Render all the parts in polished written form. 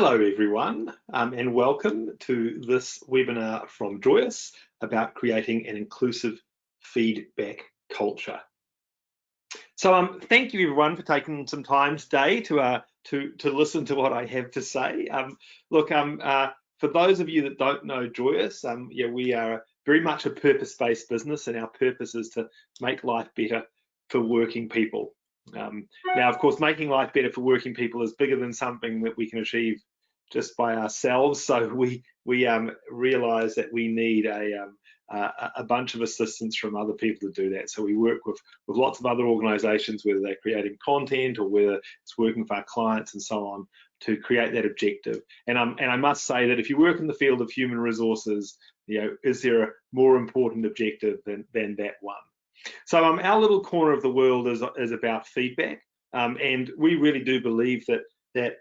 Hello everyone, and welcome to this webinar from Joyous about creating an inclusive feedback culture. So thank you everyone for taking some time today to listen to what I have to say. For those of you that don't know Joyous, we are very much a purpose-based business, and our purpose is to make life better for working people. Now, of course, making life better for working people is bigger than something that we can achieve just by ourselves. So we realise that we need a bunch of assistance from other people to do that. So we work with lots of other organisations, whether they're creating content or whether it's working for our clients and so on, to create that objective. And I must say that if you work in the field of human resources, is there a more important objective than that one? So our little corner of the world is about feedback, and we really do believe that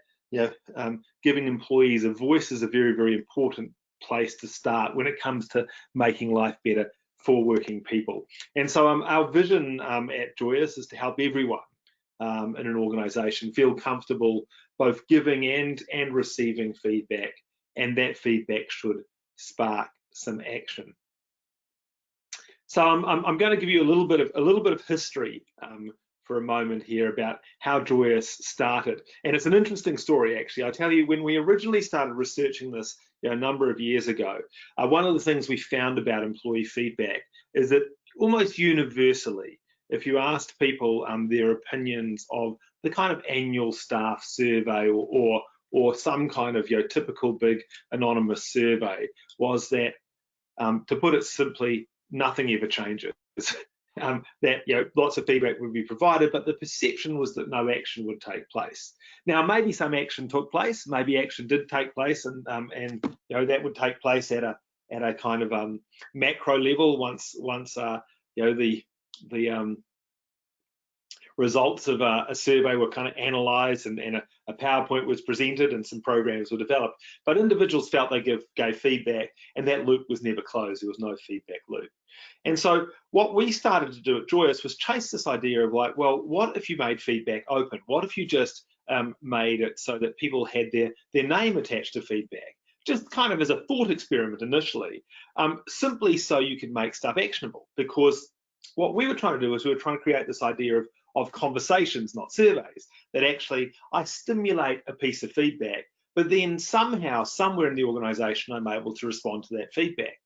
giving employees a voice is a very, very important place to start when it comes to making life better for working people. And so our vision at Joyous is to help everyone in an organisation feel comfortable both giving and receiving feedback, and that feedback should spark some action. So I'm going to give you a little bit of history for a moment here about how Joyous started, and it's an interesting story actually. I tell you, when we originally started researching this a number of years ago, one of the things we found about employee feedback is that almost universally, if you asked people their opinions of the kind of annual staff survey or some kind of typical big anonymous survey, was that to put it simply, nothing ever changes. That lots of feedback would be provided, but the perception was that no action would take place. Now, maybe some action took place, maybe action did take place, and that would take place at a kind of macro level once the results of a survey were kind of analysed and a PowerPoint was presented and some programs were developed. But individuals felt they gave feedback, and that loop was never closed. There was no feedback loop. And so what we started to do at Joyous was chase this idea of like, well, what if you made feedback open? What if you just made it so that people had their name attached to feedback? Just kind of as a thought experiment initially, simply so you could make stuff actionable. Because what we were trying to do was we were trying to create this idea of conversations, not surveys, that actually I stimulate a piece of feedback, but then somehow, somewhere in the organisation, I'm able to respond to that feedback.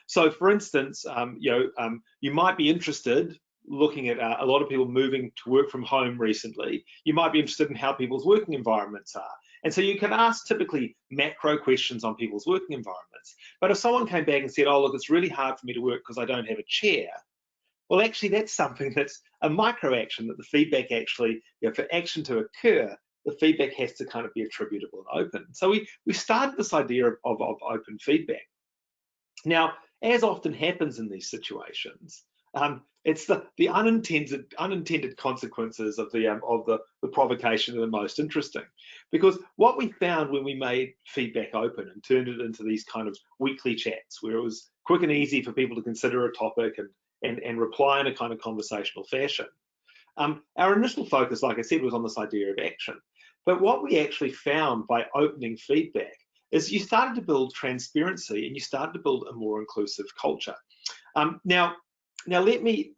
So, for instance, you might be interested, looking at a lot of people moving to work from home recently, you might be interested in how people's working environments are. And so you can ask typically macro questions on people's working environments. But if someone came back and said, oh, look, it's really hard for me to work because I don't have a chair, well, actually, that's something that's a micro action, that the feedback actually, for action to occur, the feedback has to kind of be attributable and open. So we started this idea of open feedback. Now, as often happens in these situations, it's the unintended consequences of the provocation are the most interesting. Because what we found when we made feedback open and turned it into these kind of weekly chats, where it was quick and easy for people to consider a topic and reply in a kind of conversational fashion. Our initial focus, like I said, was on this idea of action. But what we actually found by opening feedback is you started to build transparency and you started to build a more inclusive culture. Now let me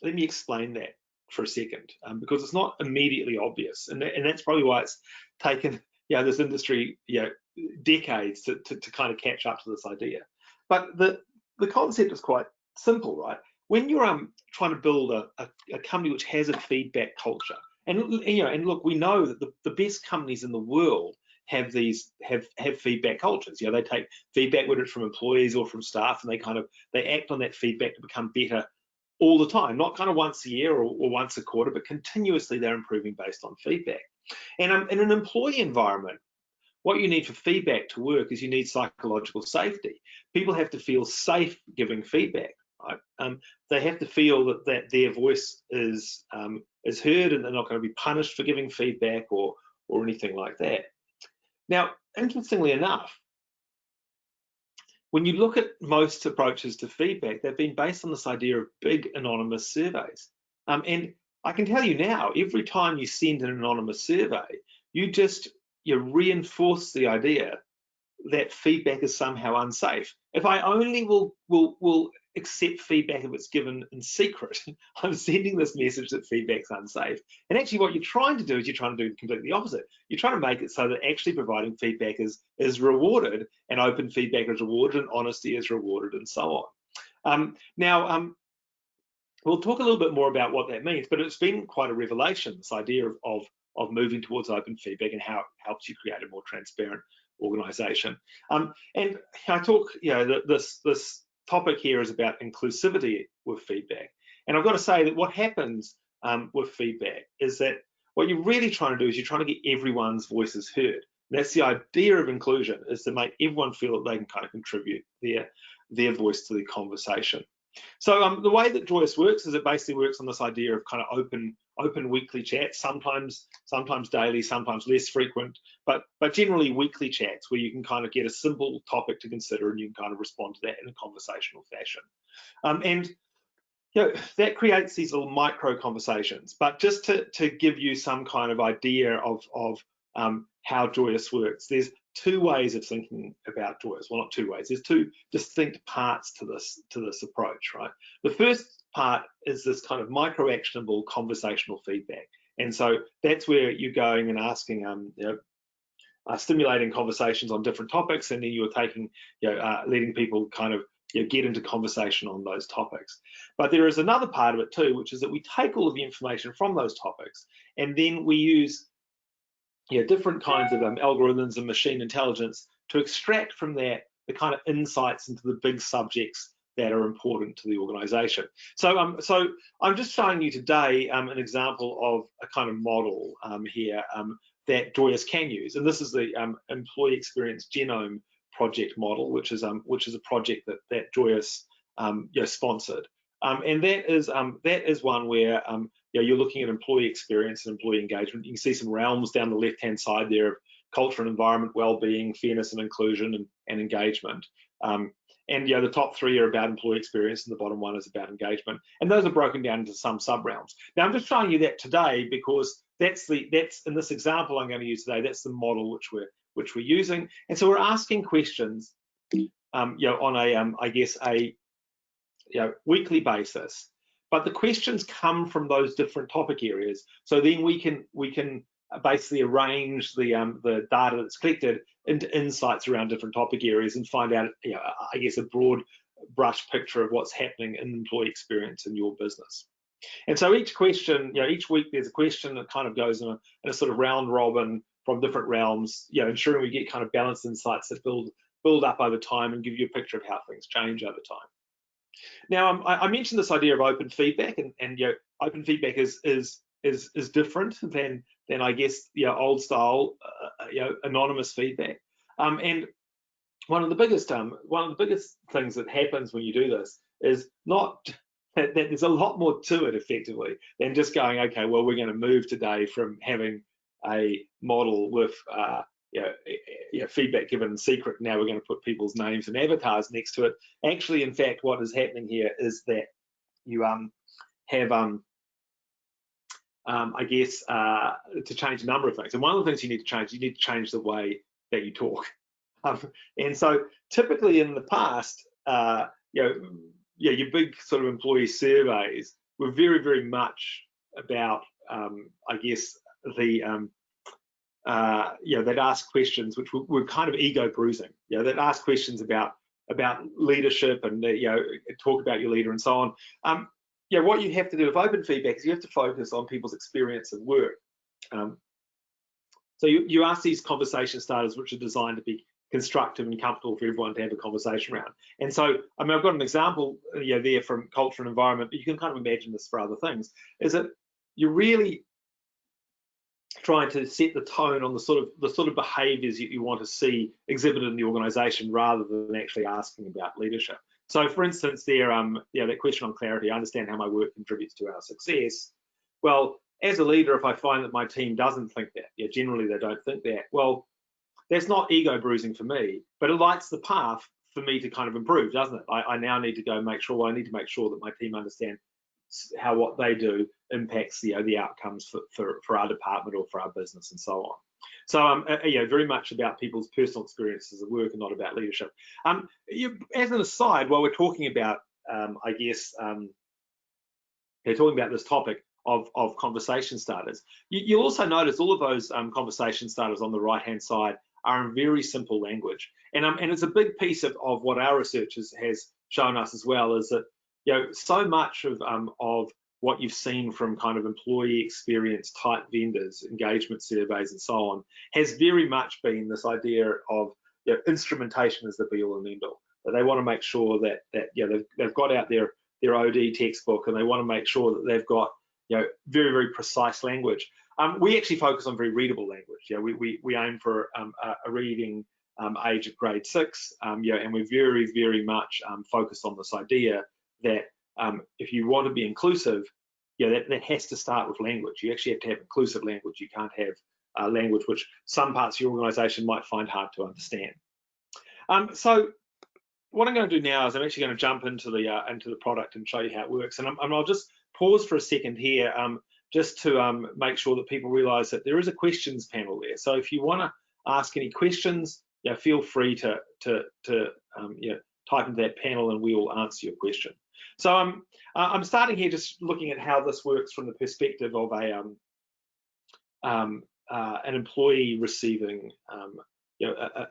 explain that for a second, because it's not immediately obvious, and that's probably why it's taken this industry decades to kind of catch up to this idea. But the concept is quite simple, right? When you're trying to build a company which has a feedback culture, and look, we know that the best companies in the world have feedback cultures. They take feedback, whether it's from employees or from staff, and they act on that feedback to become better all the time, not kind of once a year or once a quarter, but continuously they're improving based on feedback. And in an employee environment, what you need for feedback to work is you need psychological safety. People have to feel safe giving feedback. Right? They have to feel that their voice is heard, and they're not going to be punished for giving feedback or anything like that. Now, interestingly enough, when you look at most approaches to feedback, they've been based on this idea of big anonymous surveys. And I can tell you now, every time you send an anonymous survey, you just you reinforce the idea that feedback is somehow unsafe. If I only will accept feedback if it's given in secret, I'm sending this message that feedback's unsafe. And actually what you're trying to do is you're trying to do completely the opposite. You're trying to make it so that actually providing feedback is rewarded, and open feedback is rewarded, and honesty is rewarded, and so on. We'll talk a little bit more about what that means, but it's been quite a revelation, this idea of moving towards open feedback and how it helps you create a more transparent organization. And I talk, this topic here is about inclusivity with feedback. And I've got to say that what happens with feedback is that what you're really trying to do is you're trying to get everyone's voices heard. And that's the idea of inclusion, is to make everyone feel that they can kind of contribute their voice to the conversation. So the way that Joyous works is it basically works on this idea of kind of open weekly chats, sometimes daily, sometimes less frequent, but generally weekly chats where you can kind of get a simple topic to consider and you can kind of respond to that in a conversational fashion. And that creates these little micro conversations. But just to give you some kind of idea of how Joyous works, there's two ways of thinking about Joyous. Well, not two ways. There's two distinct parts to this approach, right? The first part is this kind of micro-actionable conversational feedback, and so that's where you're going and asking, stimulating conversations on different topics, and then you're taking, letting people kind of get into conversation on those topics. But there is another part of it too, which is that we take all of the information from those topics, and then we use different kinds of algorithms and machine intelligence to extract from that the kind of insights into the big subjects that are important to the organization. So I'm just showing you today an example of a kind of model here that Joyous can use, and this is the employee experience genome project model, which is a project that Joyous sponsored, and that is one where you're looking at employee experience and employee engagement. You can see some realms down the left-hand side there of culture and environment, well-being, fairness and inclusion, and engagement. And the top three are about employee experience, and the bottom one is about engagement. And those are broken down into some sub-realms. Now I'm just showing you that today because that's in this example I'm going to use today. That's the model which we're using. And so we're asking questions, on a weekly basis. But the questions come from those different topic areas. So then we can basically arrange the data that's collected into insights around different topic areas and find out, a broad brush picture of what's happening in employee experience in your business. And so each question, each week there's a question that kind of goes in a sort of round robin from different realms, ensuring we get kind of balanced insights that build up over time and give you a picture of how things change over time. Now, I mentioned this idea of open feedback, and open feedback is different than I guess old style anonymous feedback. And one of the biggest things that happens when you do this is not that there's a lot more to it effectively than just going, okay, well, we're going to move today from having a model with feedback given in secret. Now we're going to put people's names and avatars next to it. Actually, in fact, what is happening here is that you have to change a number of things. And one of the things you need to change the way that you talk. And so typically in the past, your big sort of employee surveys were very, very much about, they'd ask questions which were kind of ego bruising. They'd ask questions about leadership and talk about your leader and so on. What you have to do with open feedback is you have to focus on people's experience of work. So you ask these conversation starters which are designed to be constructive and comfortable for everyone to have a conversation around. And so, I've got an example there from culture and environment, but you can kind of imagine this for other things, is that you're really trying to set the tone on the sort of behaviours you want to see exhibited in the organisation rather than actually asking about leadership. So, for instance, that question on clarity, I understand how my work contributes to our success. Well, as a leader, if I find that my team doesn't think that, generally they don't think that, well, that's not ego bruising for me, but it lights the path for me to kind of improve, doesn't it? I now need to go make sure that my team understand how what they do impacts the outcomes for our department or for our business and so on. So very much about people's personal experiences of work and not about leadership. As an aside, while we're talking about, talking about this topic of conversation starters, you'll also notice all of those conversation starters on the right-hand side are in very simple language, and it's a big piece of what our research has shown us as well, is that so much of what you've seen from kind of employee experience type vendors, engagement surveys, and so on, has very much been this idea of instrumentation as the be-all and end-all. That they want to make sure that they've got out their OD textbook, and they want to make sure that they've got very, very precise language. We actually focus on very readable language. We aim for a reading age of grade 6, and we're very, very much focused on this idea that if you want to be inclusive, that has to start with language. You actually have to have inclusive language. You can't have language which some parts of your organisation might find hard to understand. So what I'm going to do now is I'm actually going to jump into the product and show you how it works. And I'll just pause for a second here, just to make sure that people realise that there is a questions panel there. So if you want to ask any questions, feel free to type into that panel, and we will answer your question. So I'm starting here just looking at how this works from the perspective of an employee receiving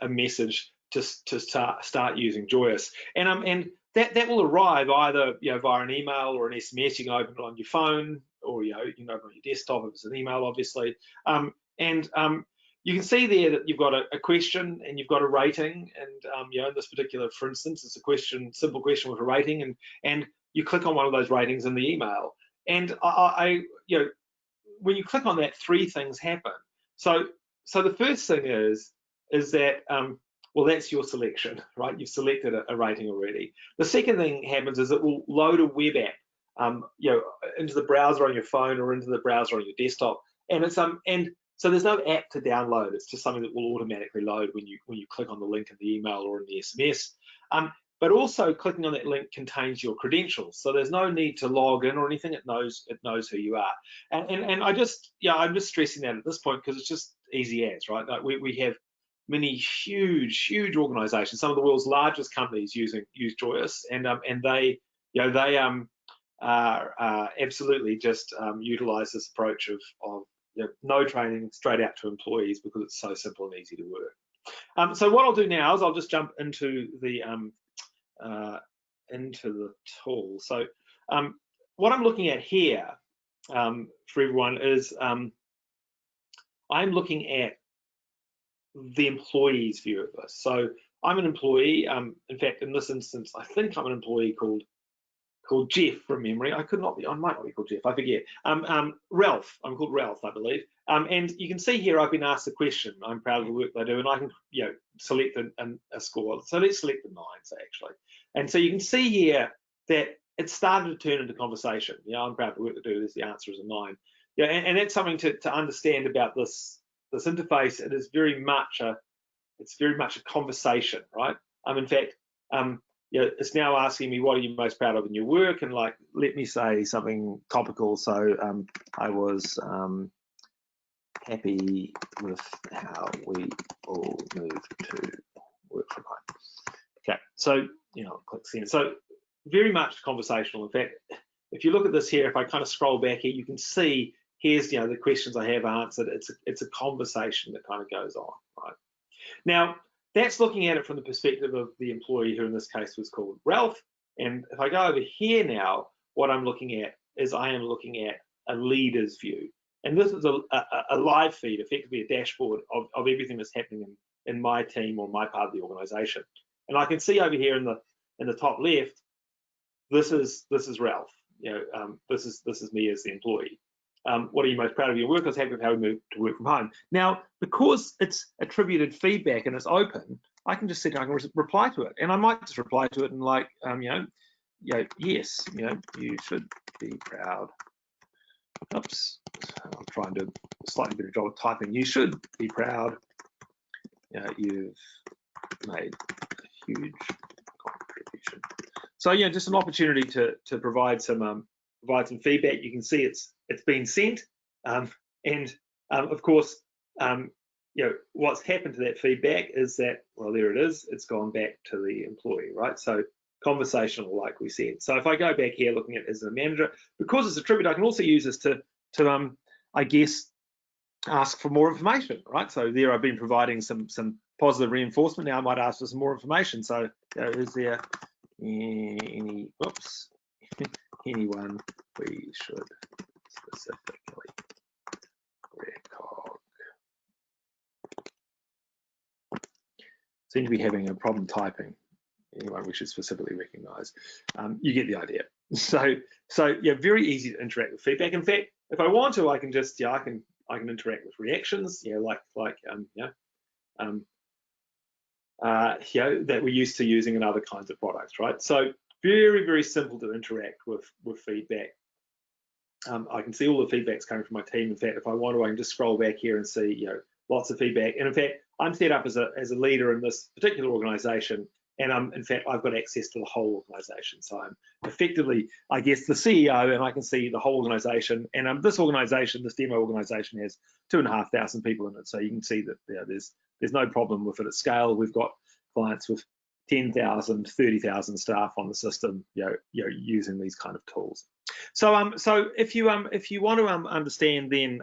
a message to start using Joyous, and that will arrive either via an email or an SMS. You can open it on your phone, or you can open it on your desktop if it's an email, obviously. You can see there that you've got a question and you've got a rating, and in this particular, for instance, it's a simple question with a rating, and you click on one of those ratings in the email, and when you click on that, 3 things happen. So the first thing is that well, that's your selection, right? You've selected a rating already. The second thing happens is it will load a web app, into the browser on your phone or into the browser on your desktop, and it's so there's no app to download. It's just something that will automatically load when you click on the link in the email or in the SMS. But also, clicking on that link contains your credentials, so there's no need to log in or anything. It knows who you are. And I'm just stressing that at this point because it's just easy as, right? Like we have many huge organisations, some of the world's largest companies use Joyous, and they absolutely just utilise this approach of no training, straight out to employees, because it's so simple and easy to work. So what I'll do now is I'll just jump into the tool. So what I'm looking at here for everyone is I'm looking at the employee's view of this. So I'm an employee. In fact, in this instance, I think I'm an employee called Jeff from memory. I might not be called Jeff, I forget. Ralph, I'm called Ralph, I believe. And you can see here I've been asked a question. I'm proud of the work they do, and I can select a score. So let's select the 9, say, actually. And so you can see here that it started to turn into conversation. I'm proud of the work they do. The answer is a 9. And that's something to understand about this interface. It is very much a conversation, right? In fact, it's now asking me, what are you most proud of in your work? And like, let me say something topical. So I was happy with how we all moved to work from home. Okay, so click send. So very much conversational. In fact, if you look at this here, if I kind of scroll back here, you can see here's the questions I have answered. It's a conversation that kind of goes on, right? Now, that's looking at it from the perspective of the employee, who in this case was called Ralph. And if I go over here now, what I'm looking at is I am looking at a leader's view. And this is a live feed, effectively a dashboard of everything that's happening in my team or my part of the organization. And I can see over here in the top left, this is Ralph. This is me as the employee. What are you most proud of your work? I was happy with how we moved to work from home. Now, because it's attributed feedback and it's open, I can just sit down and reply to it. And I might just reply to it and like, yes, you should be proud. Oops, I'll try and do a slightly better job of typing. You should be proud. You've made a huge contribution. So just an opportunity to provide some feedback. You can see it's been sent, and of course what's happened to that feedback is that, well, there it is, it's gone back to the employee, right? So conversational, like we said. So if I go back here looking at it as a manager, because it's attributed, I can also use this to I guess, ask for more information, right? So there I've been providing some positive reinforcement. Now I might ask for some more information. So is there anyone we should specifically record? Seem to be having a problem typing. Anyone we should specifically recognize. You get the idea. So yeah, very easy to interact with feedback. In fact, if I want to, I can just I can interact with reactions. That we're used to using in other kinds of products, right? So very simple to interact with feedback. I can see all the feedbacks coming from my team. In fact, if I want to, I can just scroll back here and see lots of feedback. And in fact, I'm set up as a leader in this particular organization. And in fact, I've got access to the whole organization. So I'm effectively, I guess, the CEO, and I can see the whole organization. And this organization, this demo organization, has 2,500 people in it. So you can see that there's no problem with it at scale. We've got clients with 10,000, 30,000 staff on the system, using these kind of tools. So if you want to understand, then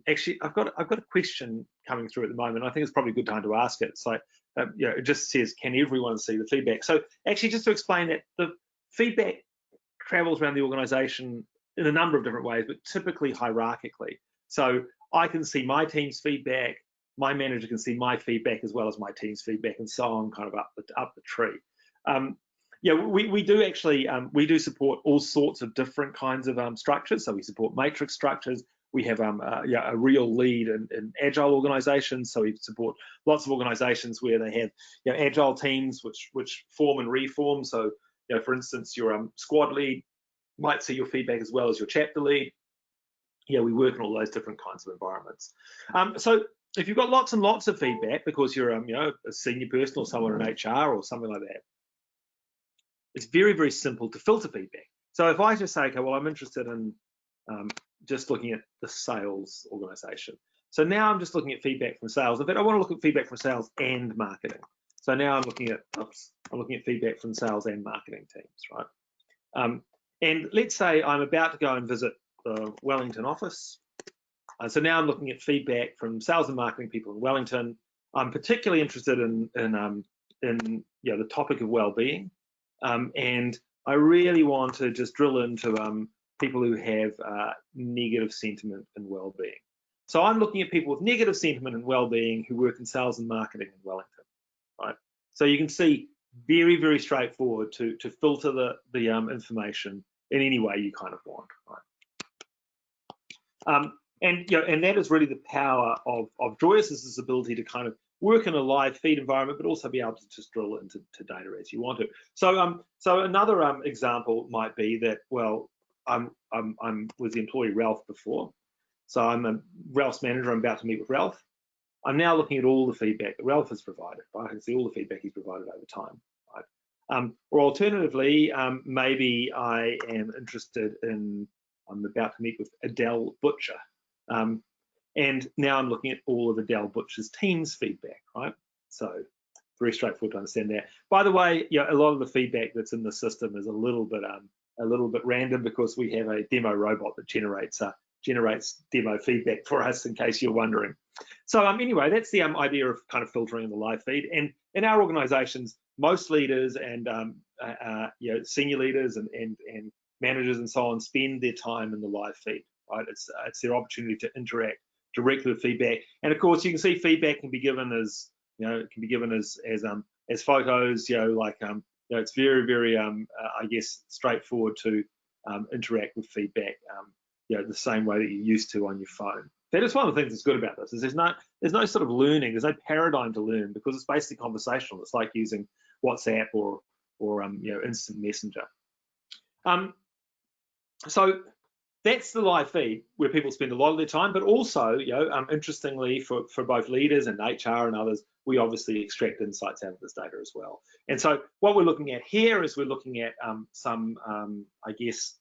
actually, I've got a question coming through at the moment. I think it's probably a good time to ask it. So it just says, can everyone see the feedback? So actually, just to explain that, the feedback travels around the organization in a number of different ways, but typically hierarchically. So I can see my team's feedback, my manager can see my feedback as well as my team's feedback, and so on, kind of up the tree. We do actually we do support all sorts of different kinds of structures. So we support matrix structures. We have a real lead in agile organizations. So we support lots of organizations where they have agile teams which form and reform. So for instance, your squad lead might see your feedback as well as your chapter lead. We work in all those different kinds of environments. So if you've got lots and lots of feedback because you're a senior person or someone in HR or something like that, it's very simple to filter feedback. So if I just say, okay, well, I'm interested in just looking at the sales organization. So now I'm just looking at feedback from sales. In fact, I want to look at feedback from sales and marketing. So now I'm looking at feedback from sales and marketing teams, right? And let's say I'm about to go and visit the Wellington office. So now I'm looking at feedback from sales and marketing people in Wellington. I'm particularly interested in the topic of well-being, and I really want to just drill into people who have negative sentiment and well-being. So I'm looking at people with negative sentiment and well-being who work in sales and marketing in Wellington, right? So you can see very straightforward to filter the information in any way you kind of want, right? And that is really the power of Joyous, is this ability to kind of work in a live feed environment, but also be able to just drill into data as you want to. So another example might be that, well, I'm with the employee Ralph before, so I'm Ralph's manager. I'm about to meet with Ralph. I'm now looking at all the feedback that Ralph has provided. Right? I can see all the feedback he's provided over time. Right? Or alternatively, maybe I am interested in. I'm about to meet with Adele Butcher, and now I'm looking at all of Adele Butcher's team's feedback. Right? So very straightforward to understand that. By the way, a lot of the feedback that's in the system is a little bit random because we have a demo robot that generates demo feedback for us, in case you're wondering. So anyway, that's the idea of kind of filtering in the live feed. And in our organizations, most leaders and senior leaders and managers and so on spend their time in the live feed, right? It's their opportunity to interact directly with feedback. And of course, you can see feedback can be given as as photos, it's very I guess straightforward to interact with feedback the same way that you're used to on your phone. That is one of the things that's good about this, is there's no sort of learning, there's no paradigm to learn, because it's basically conversational. It's like using WhatsApp or instant messenger. So that's the live feed where people spend a lot of their time, but also, interestingly, for both leaders and HR and others, we obviously extract insights out of this data as well. And so what we're looking at here is we're looking at some, I guess,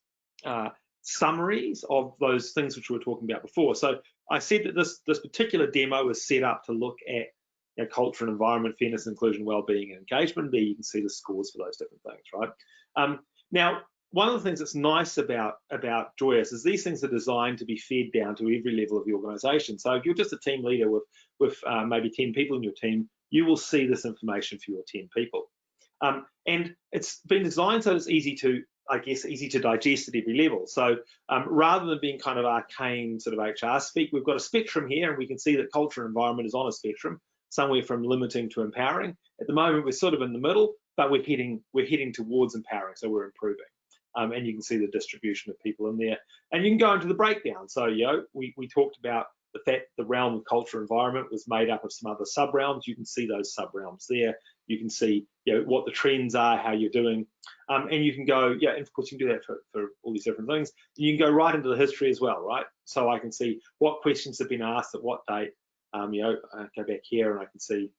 summaries of those things which we were talking about before. So I said that this particular demo was set up to look at culture and environment, fairness, inclusion, well-being, and engagement. There you can see the scores for those different things, right? Now, one of the things that's nice about Joyous is these things are designed to be fed down to every level of the organisation. So if you're just a team leader with maybe 10 people in your team, you will see this information for your 10 people. And it's been designed so it's easy to digest at every level. So rather than being kind of arcane sort of HR speak, we've got a spectrum here, and we can see that culture and environment is on a spectrum, somewhere from limiting to empowering. At the moment, we're sort of in the middle, but we're heading towards empowering, so we're improving. And you can see the distribution of people in there. And you can go into the breakdown. So, we talked about the fact the realm of culture environment was made up of some other sub-realms. You can see those sub-realms there. You can see what the trends are, how you're doing. And you can go, and of course you can do that for all these different things. You can go right into the history as well, right? So I can see what questions have been asked at what date. I go back here and I can see,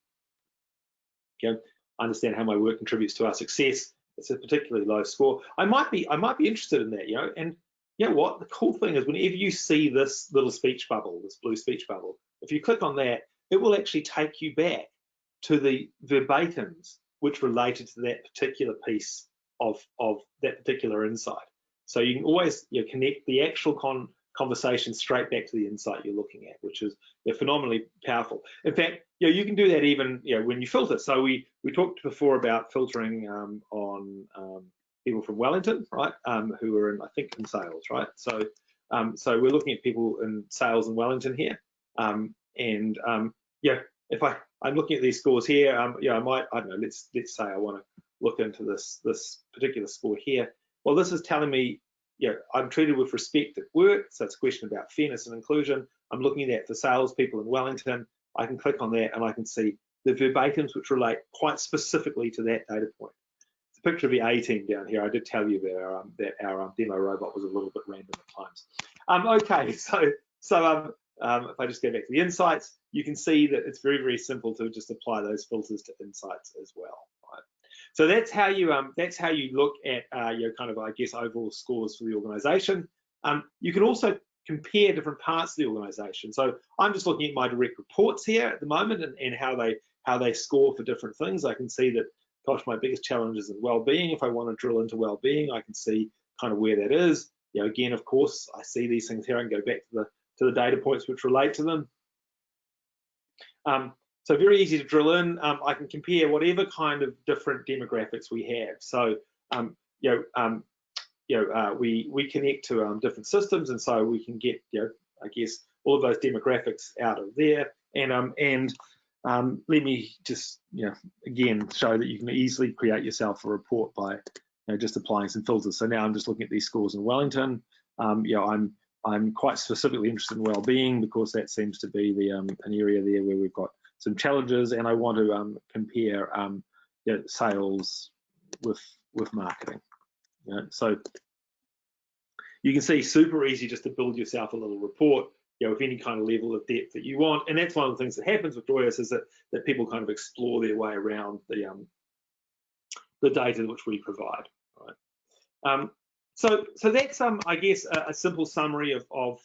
understand how my work contributes to our success. It's a particularly low score. I might be interested in that, and you know what? The cool thing is whenever you see this little speech bubble, this blue speech bubble, if you click on that, it will actually take you back to the verbatims which related to that particular piece of that particular insight. So you can always connect the actual conversation straight back to the insight you're looking at, which is phenomenally powerful. In fact, you can do that even when you filter. So we talked before about filtering on people from Wellington, right? Who are in sales, right? So we're looking at people in sales in Wellington here, if I'm looking at these scores here, I don't know. Let's say I want to look into this particular score here. Well, this is telling me, I'm treated with respect at work, so it's a question about fairness and inclusion. I'm looking at that for salespeople in Wellington. I can click on that and I can see the verbatims which relate quite specifically to that data point. It's a picture of the A team down here. I did tell you that our demo robot was a little bit random at times. Okay, so if I just go back to the insights, you can see that it's very, very simple to just apply those filters to insights as well. Right? So that's how you look at your kind of overall scores for the organisation. You can also compare different parts of the organisation. So I'm just looking at my direct reports here at the moment and how they score for different things. I can see that, gosh, my biggest challenge is in well-being. If I want to drill into well-being, I can see kind of where that is. Again, of course, I see these things here. I can go back to the data points which relate to them. So very easy to drill in. I can compare whatever kind of different demographics we have. So we connect to different systems, and so we can get all of those demographics out of there. And let me just again show that you can easily create yourself a report by just applying some filters. So now I'm just looking at these scores in Wellington. I'm quite specifically interested in well-being because that seems to be the an area there where we've got some challenges, and I want to compare sales with marketing. So you can see super easy just to build yourself a little report with any kind of level of depth that you want, and that's one of the things that happens with Joyous is that people kind of explore their way around the data which we provide. Right? So that's I guess a simple summary of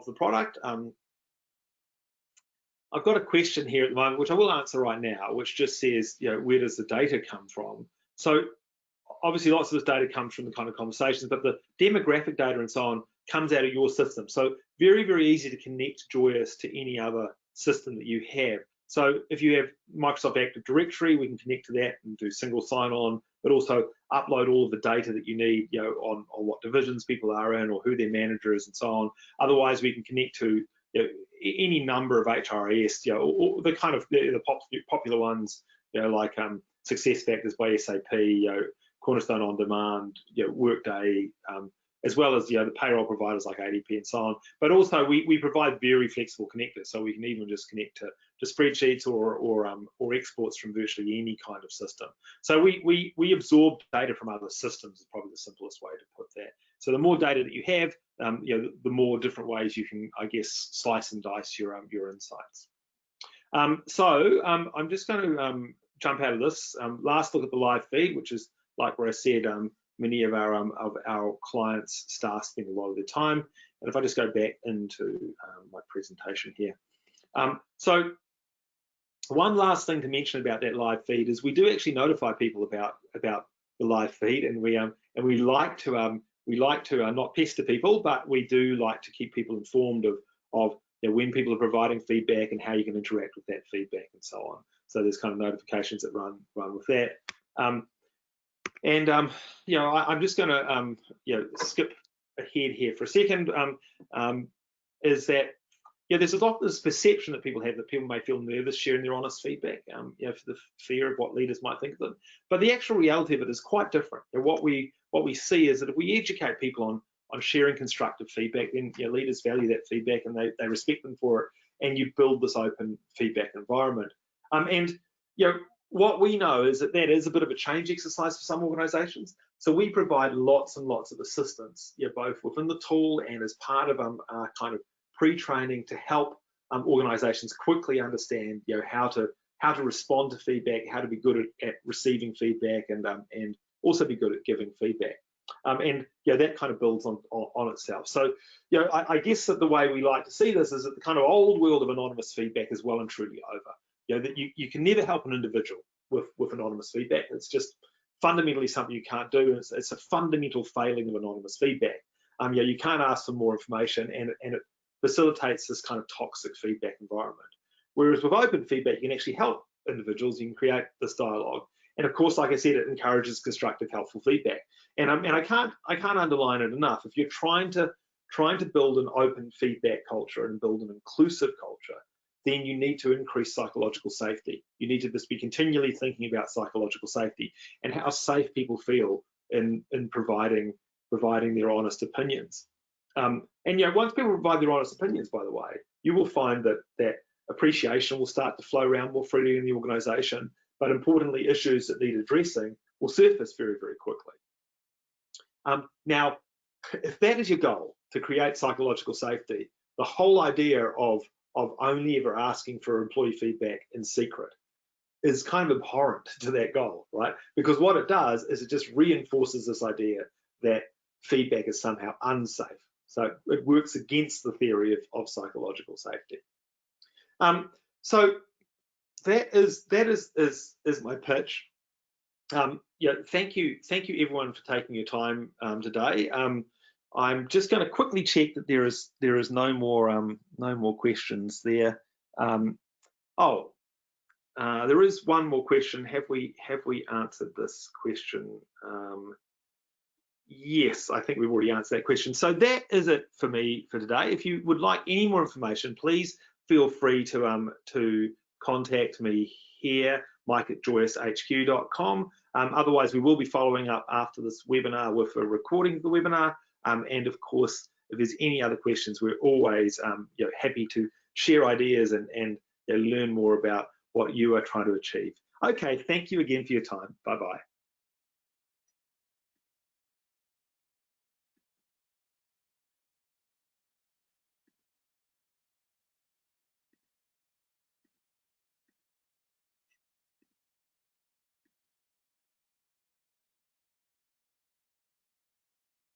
the product. I've got a question here at the moment which I will answer right now, which just says where does the data come from? So obviously lots of this data comes from the kind of conversations, but the demographic data and so on comes out of your system. So very, very easy to connect Joyous to any other system that you have. So if you have Microsoft Active Directory, we can connect to that and do single sign-on, but also upload all of the data that you need, on what divisions people are in or who their manager is and so on. Otherwise, we can connect to any number of HRIS, or the kind of the popular ones, like SuccessFactors by SAP, Cornerstone On Demand, Workday, as well as the payroll providers like ADP and so on. But also we provide very flexible connectors, so we can even just connect to spreadsheets or exports from virtually any kind of system. So we absorb data from other systems is probably the simplest way to put that. So the more data that you have, the more different ways you can, I guess, slice and dice your insights. I'm just going to jump out of this. Last look at the live feed, which is like where I said, many of our clients' staff spend a lot of their time. And if I just go back into my presentation here. So one last thing to mention about that live feed is we do actually notify people about the live feed, and we like to not pester people, but we do like to keep people informed of when people are providing feedback and how you can interact with that feedback and so on. So there's kind of notifications that run with that. I'm just going to skip ahead here for a second. Is that there's a lot of this perception that people have that people may feel nervous sharing their honest feedback, for the fear of what leaders might think of them. But the actual reality of it is quite different. What we see is that if we educate people on sharing constructive feedback, then leaders value that feedback and they respect them for it, and you build this open feedback environment. What we know is that is a bit of a change exercise for some organisations. So we provide lots and lots of assistance, both within the tool and as part of our kind of pre-training to help organisations quickly understand, how to respond to feedback, how to be good at receiving feedback, and also be good at giving feedback. That kind of builds on itself. So, I guess that the way we like to see this is that the kind of old world of anonymous feedback is well and truly over. That you can never help an individual with anonymous feedback. It's just fundamentally something you can't do, and it's a fundamental failing of anonymous feedback. You can't ask for more information, and it facilitates this kind of toxic feedback environment. Whereas with open feedback, you can actually help individuals. You can create this dialogue, and of course, like I said, it encourages constructive, helpful feedback. And I can't underline it enough. If you're trying to build an open feedback culture and build an inclusive culture, then you need to increase psychological safety. You need to just be continually thinking about psychological safety and how safe people feel in providing their honest opinions. Once people provide their honest opinions, by the way, you will find that appreciation will start to flow around more freely in the organisation. But importantly, issues that need addressing will surface very, very quickly. Now, if that is your goal, to create psychological safety, the whole idea of only ever asking for employee feedback in secret is kind of abhorrent to that goal, right? Because what it does is it just reinforces this idea that feedback is somehow unsafe. So it works against the theory of psychological safety. So that is my pitch. Thank you everyone for taking your time today. I'm just going to quickly check that there is no more questions there. There is one more question. Have we answered this question? Yes, I think we've already answered that question. So that is it for me for today. If you would like any more information, please feel free to contact me here, mike@joyoushq.com. Otherwise, we will be following up after this webinar with a recording of the webinar. And of course, if there's any other questions, we're always happy to share ideas and learn more about what you are trying to achieve. Okay, thank you again for your time. Bye-bye.